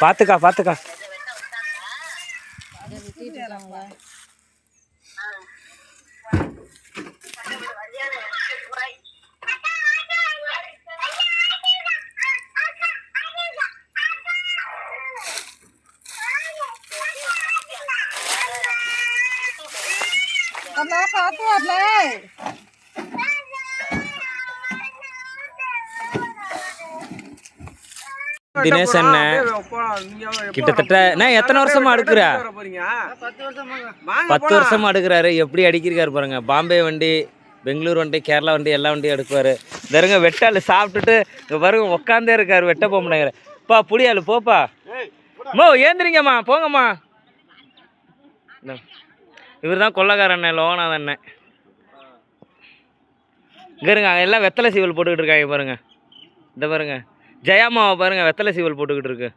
பார்த்துக்கா பார்த்துக்கா. பார்த்து வரல. தினேஷ் அண்ணன் கிட்டத்தட்ட நான் எத்தனை வருஷமா அடுக்குற? 10 வருஷமா அடுக்கிறாரு. எப்படி அடிக்கிறாரு பாருங்க. பாம்பே வண்டி, பெங்களூர் வண்டி, கேரளா வண்டி, எல்லா வண்டியும் எடுக்குவார். தருங்க வெட்டாள் சாப்பிட்டுட்டு இங்கே பாருங்க உட்காந்தே இருக்காரு. வெட்ட போக மாட்டேங்கிற பா புடியாள் போப்பா. ஏந்திரிங்கம்மா போங்கம்மா. இவர் தான் கொள்ளக்கார அண்ணன், லோகநாத அண்ணன். இங்கே இருங்க அங்கே எல்லாம் வெத்தலை சீவல் போட்டுக்கிட்டு இருக்காங்க பாருங்க. இந்த பாருங்க ஜெயாமாவை பாருங்க வெத்தலை சீவல் போட்டுக்கிட்டு இருக்கு.